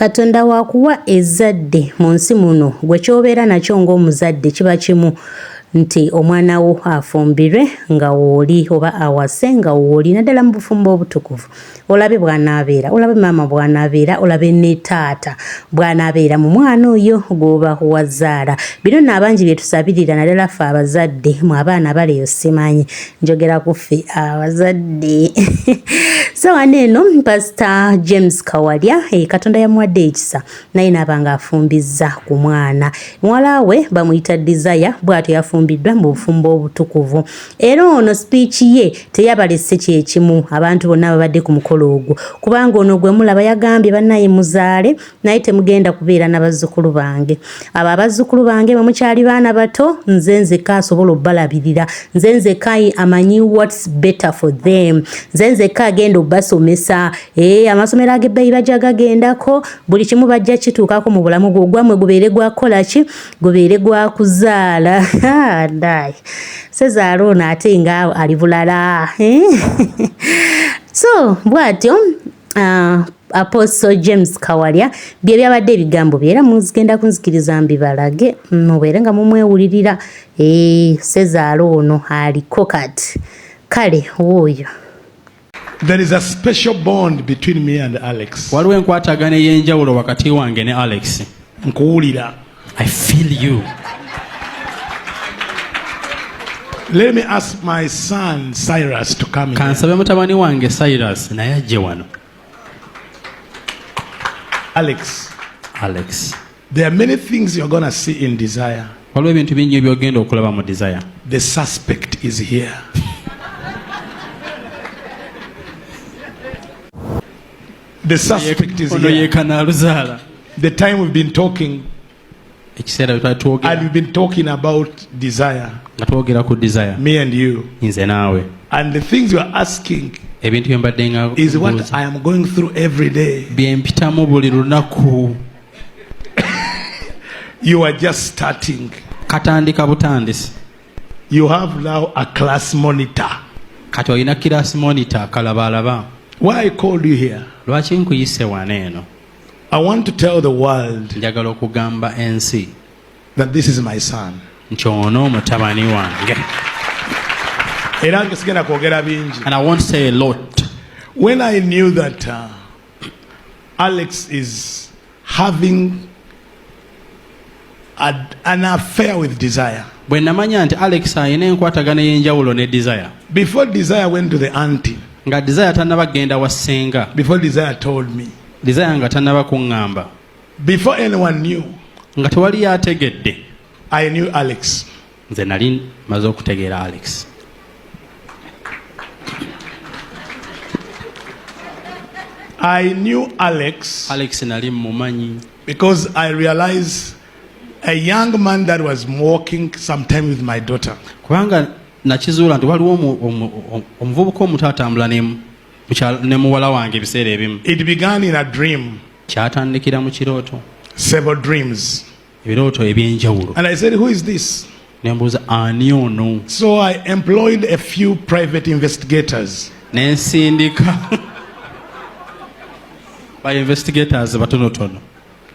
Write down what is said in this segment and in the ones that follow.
Katonda wakuwa ezzadde mu nsi muno gwe kyobeera nakyo ng'omuzadde kiba kimu nti omwana wo afumbirwe nga wooli oba awase nga wooli naddala mu bufumbo obutukuvu olabe bw'anaabeera olabe maama bw'anaabeera olabe ne taata bw'anaabeera mu mwana oyo gw'oba wazaala. Bino nno abangi bye tusabirira naddala ffe abazadde mu abaana baleyo simanyi njogera ku ffe abazadde. So wano eno Pastor James Kawalya Katonda yamuwadde ekisa naye n'aba ng'afumbizza ku mwana. Muwala we bamuyita Desire bw'atyo yafumbiddwa mu bufumbo obutukuvu. Era ono speech ye teyabalese kyekimu abantu bonna babadde ku mukolo ogwo kubanga ono gwe mulaba yagambye bannaye muzaale naye temugenda kubeera n'abazzukulu bange. Abo abazzukulu bange bamukyali baana bato nze nzekka asobola obbalabirira, nze nzekka amanyi what's better for them, nze nzekka agenda basomesa amasomero ag'ebbeeyi bajja gagendako buli kimu bajja kituukako mu bulamu gwo gwamwe gubeere gwakola ki gubeere gwa kuzaala. Dai sezaala ono ate nga ali bulala. So bw'atyo Apostle James Kawalya bye byabadde ebigambo bye era muzigenda kunzikiriza mbibalage mubeere nga mumwewulirira. Sezaala ono aliko kati kale woyo. There is a special bond between me and Alex. Waliwo enkwatagana ey'enjawulo wakati wange ne Alex. Nkuwulira. I feel you. Let me ask my son Cyrus to come in. Kansabe mutabani wange Cyrus naye ajje wano. Alex. There are many things you're going to see in Desire. Waliwo ebintu bingi by'ogenda okulaba mu Desire. The suspect is here. The suspect is here. The time we've been talking, and we've been talking about Desire, me and you, and the things you are asking is what I am going through every day. You are just starting. You have now a class monitor. Why I called you here? I want to tell the world that this is my son. And I won't say a lot. When I knew that Alex is having an affair with Desire, before Desire went to the auntie, before Desire told me, before anyone knew, I knew Alex. I knew Alex because I realized a young man that was walking sometime with my daughter. Nakizuula nti waliwo omuvubuka omuto atambula ne muwala wange ebiseera ebimu. It began in a dream. Kyatandikira mu kirooto. Several dreams. Ebirooto eby'enjawulo. And I said, who is this? Ne mbuuza ani ono. So I employed a few private investigators. Ne nsindika ba investigators batonotono.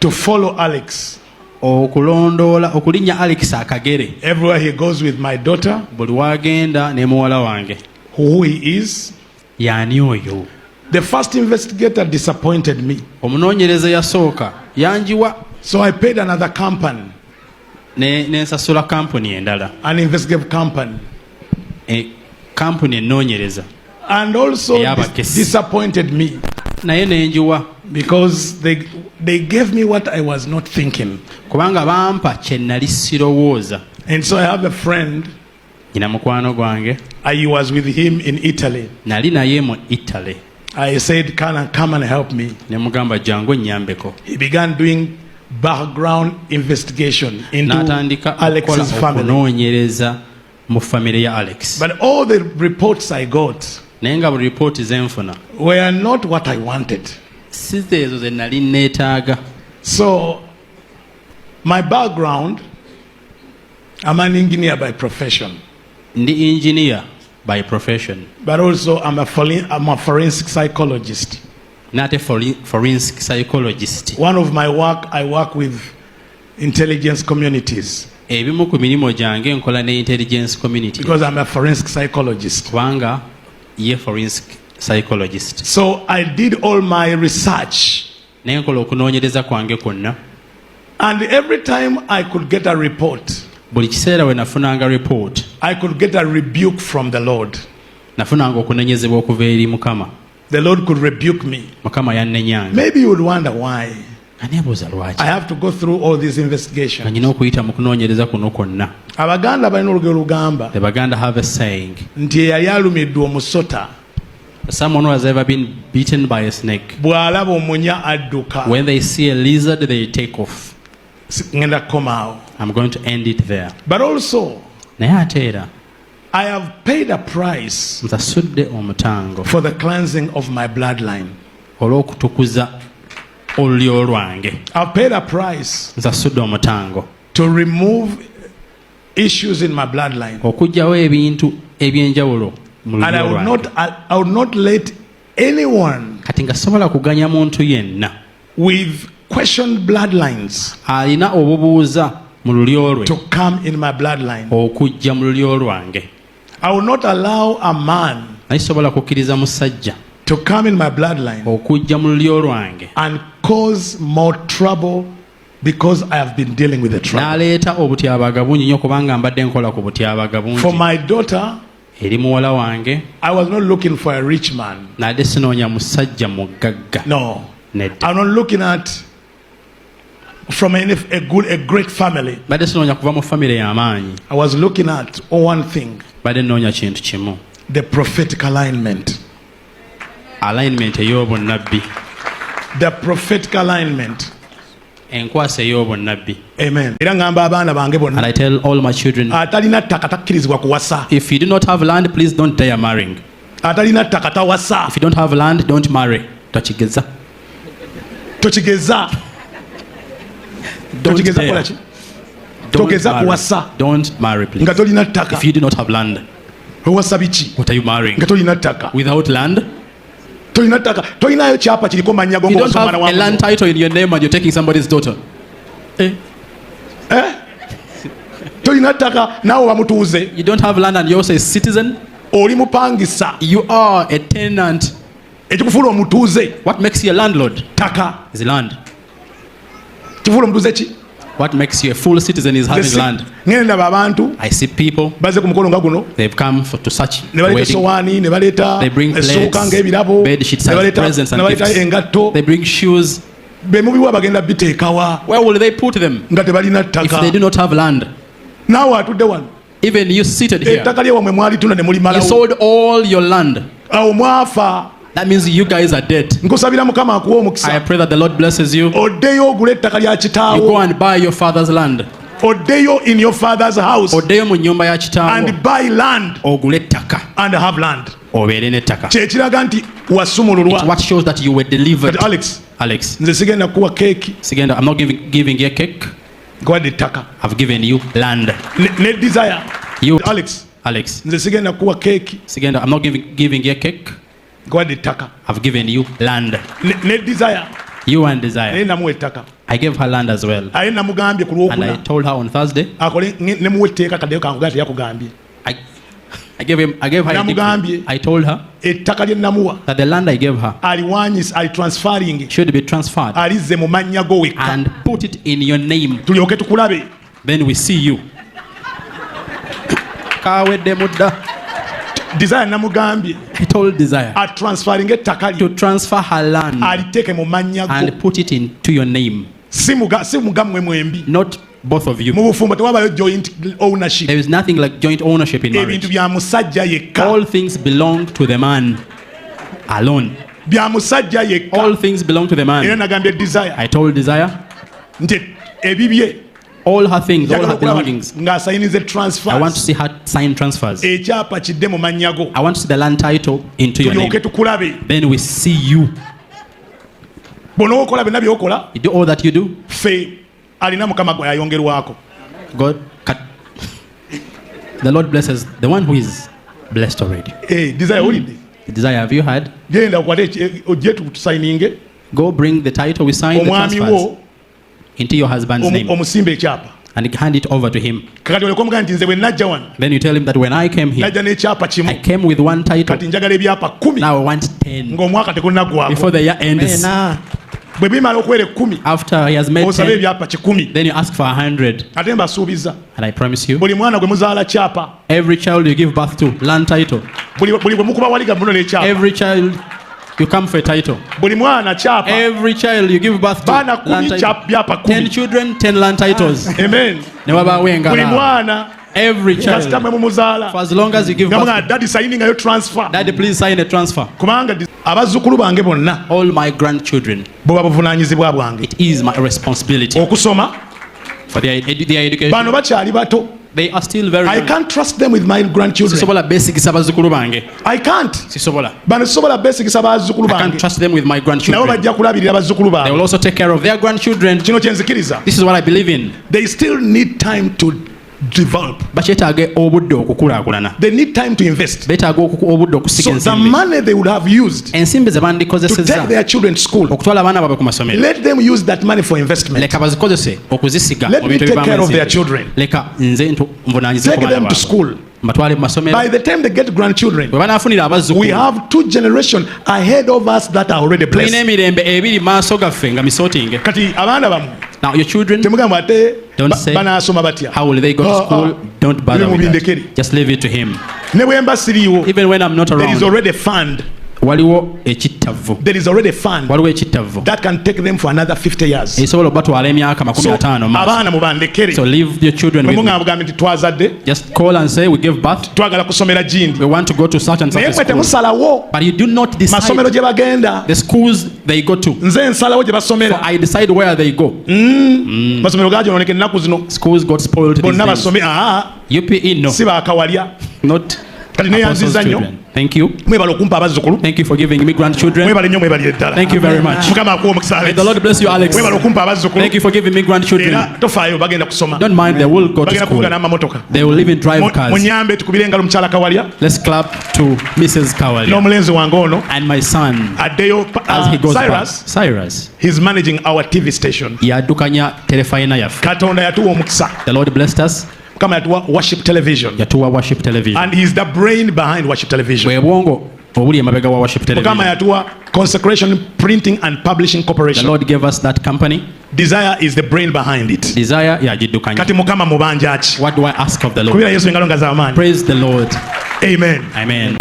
To follow Alex. Okulinnya Alex akagere. Everywhere he goes with my daughter. Buli wagenda ne muwala wange. Who he is. Yani oyo. The first investigator disappointed me. Omunoonyereza yasooka yanjiwa. So I paid another company. Ne nsasula company endala. An investigative company. Company enoonyereza. And also disappointed me. Naye nenjiwa. Because they gave me what I was not thinking. Kubanga bampa kye nali sirowooza. And so I have a friend. Nina mukwano gwange. I was with him in Italy. Nali naye mu Italy. I said, come and help me. Ne mugamba jangu nnyambeko. He began doing background investigation into Alex's family. Okunoonyereza mu family ya Alex. But all the reports I got naye nga buli report zenfuna were not what I wanted. Si zeezo ze nali neetaaga. So my background, I'm an engineer by profession. Ndi engineer by profession. But also I'm a forensic psychologist. Not a forensic psychologist. One of my work, I work with intelligence communities. Ebimu ku mirimu gyange nkola ne intelligence community. Because I'm a forensic psychologist. Kubanga ye forensic psychologist. So I did all my research. Naye nkola okunoonyereza kwange kwonna. And every time I could get a report, buli kiseera we nafunanga report, I could get a rebuke from the Lord. Nafunanga okunenyezebwa okuva eri Mukama. The Lord could rebuke me. Mukama yannenyanga. Maybe you would wonder why. Aneebuuza lwaki. I have to go through all these investigations. Nina okuyita mu kunoonyereza kuno kwonna. Abaganda balina olugero lugamba. The Baganda have a saying. Nti eyali alumiddwa omusota. Someone who has ever been beaten by a snake. Bw'alaba omunya adduka. When they see a lizard, they take off. Ngenda kukomaawo. I'm going to end it there. But also, naye ate era I have paid a price nsasudde omutango for the cleansing of my bloodline. olw'okutukuza olulyo lwange. I've paid a price nsasudde omutango to remove issues in my bloodline. okuggyawo ebintu ebyenjawulo mu And lulyo lwange. I would not let anyone kati nga sobola kuganya muntu yenna with questioned bloodlines alina obubuuza mu lulyo lwe to come in my bloodline. okujja mu lulyo lwange. I will not allow a man naye sobola kukkiriza musajja to come in my bloodline okujja mu lulyo lwange and cause more trouble because I have been dealing with the trouble. n'aleeta obutyabaga bungi nnyo kubanga mbadde nkola ku butyabaga bungi. For my daughter, eri muwala wange I was not looking for a rich man. nadde sinoonya musajja mugagga. No. nedda. I'm not looking at from a great family. badde sinoonya kuva mu famire y'amaanyi. I was looking at one thing, badde nnoonya kintu kimu, the prophetic alignment. alignment ey'obunnabbi. The prophetic alignment. enkwasa ey'obunnabbi. Amen. Era ngamba abaana bange And bonna I tell all my children, atalina ttaka takkirizibwa kuwasa. if you do not have land, please don't dare marrying. Atalina ttaka tawasa. If you don't have land, don't marry. Tokigeza. Tokigeza. Don't Tokigeza dare. kola ki? Don't Togeza marry. kuwasa. Don't marry, please. Nga tolina ttaka. If you do not have land, Owasa biki? what are you marrying? Nga tolina ttaka. Without land? Tolina ttaka. Tolinayo kyapa kiriko mannya go You don't ng'osoma have na a land wamu. title in your name and you're taking somebody's daughter. Tolina ttaka naawe bamutuuze. You don't have land and you're also a citizen. Oli mupangisa. You are a tenant. Ekikufuula omutuuze. What makes you a landlord? Ttaka. Is land. Kifuula omutuuze ki? What makes you a full citizen is having land. Ngenda ndaba abantu I see people, bazze ku mukolo nga guno they've come to such ne baleeta wedding. esowaani ne baleeta They bring essuuka plates, ng'ebirabo bed sheets ne as baleeta presents and ne baleeta gifts. engatto They bring shoes. be mubiwa bagenda biteekawa Where will they put them nga tebalina if they ttaka. do not have land? Naawe atudde wano Even you seated here, ettaka lyewamwe mwalitunda ne you mulimalawo sold all your land. awo mwafa. That means you guys are dead. Nkusabira Mukama akuwa I omukisa pray that the Lord blesses you. oddeyo ogule ettaka lya You go kitaawo and buy your father's land. oddeyo in your father's house Oddeyo mu nnyumba ya kitaawo and buy land ogule ettaka and have land. obeere n'ettaka. Kyekiraga nti wasumululwa. What shows that you were delivered. Kati Alex, Alex, nze sigenda kuwa keeki sigenda, I'm not giving you a cake. nkuwadde ettaka I've given you land. ne desire. You, Alex, Alex, nze sigenda kuwa keeki sigenda, I'm not giving you a cake. nkuwadde ettaka I've given you land. ne desire. You and Naye desire. namuwa ettaka. I gave her land as well. Aye namugambye ku And I lwokuna told her on Thursday, akole ne muwa etteeka kaddeyo kankugaa teyakugambye. I gave her a Namugambye. gift. I told her Ettaka lye namuwa that the land I gave her aliwanyisa ali transferring should be transferred alizze mu mannya go wekka and put it in your name. tulyoke tukulabe. Then we see you. Kawedde Mudda. Desire namugambye I told Desire atransferring ettaka to lye transfer her land aliteeke mu mannya go. and put it into your name. Si mugammwe mwembi Not both of you. mu bufumbo tewabayo joint ownership. There is nothing like joint ownership in Ebintu marriage. bya musajja yekka. All things belong to the man alone. Bya musajja yekka. All things belong to the Era man. nagambye Desire I told Desire nti ebibye all her things, all njagala her okulaba belongings. ng'asayinize I want to transfers. see her sign transfers. Ekyapa kidde mu mannya go. I want to see the land title into your name. Tulyoke tukulabe. Then we see you. Bw'onookola byonna by'okola You do all that you do. ffe alina Mukama gwe ayongerwako. God, the Lord blesses the one who is blessed already. Desire owulidde Desire, have you heard? Genda ojje tusayininge. Go bring the title, we sign the transfers into your husband's name. Omusimba ekyapa. And hand it over to him. Kakati olekomugamba nti nze bwe najja wano. Then you tell him that when I came here, najja n'ekyapa kimu. I came with one title. Kati njagala ebyapa 10. Now I want 10. Ng'omwaka tegunnagwako. Before the year ends. Bwe bimala okuwera 10. After he has made 10. Osaba ebyapa 10. Then you ask for 100. Ate mbasuubiza. And I promise you. Buli mwana gwe muzaala kyapa. Every child you give birth to, land title. Buli bwe mukuba waliga muno n'ekyapa. Every child you come for a title. Buli mwana kyapa. Every child you give birth to, land title. 10 children, 10 land titles. Amen. Buli mwana. Every child. For as long as you give birth. Daddy signing a transfer. Daddy, please sign a transfer. Kubanga abazzukulu bange bonna. All my grandchildren. Bwe babuvunaanyizibwa bwange. It is my responsibility. Okusoma. For their education. Bano bakyali bato. They are still very young. I can't trust them with my grandchildren. I can't. I can't trust them with my grandchildren. They will also take care of their grandchildren. This is what I believe in. They still need time to develop. They need time to invest. So the money they would have used to take their children to school, let them use that money for investment. Let me take care of their children. Take them to school. By the time they get grandchildren, we have 2 generations ahead of us that are already blessed. Now your children, don't say, how will they go to school? Don't bother with that. Just leave it to him. Even when I'm not around, there is already a fund. There is already a fund that can take them for another 50 years. So leave your children with me. Just call and say, we give birth. We want to go to such and such a school. But you do not decide the schools they go to. So I decide where they go. Schools got spoiled these days. UPE, no. Not Apostles' children. Thank you. Thank you for giving me grandchildren. Thank you very much. May the Lord bless you, Alex. Thank you for giving me grandchildren. Don't mind, they will go to school. They will even drive cars. Let's clap to Mrs. Kawalya and my son as he goes back. Cyrus. He's managing our TV station. The Lord blessed us. Worship television. Worship television. And he's the brain behind worship television. Consecration Printing and Publishing Corporation. The Lord gave us that company. Desire is the brain behind it. Desire, what do I ask of the Lord? Praise the Lord. Amen. Amen.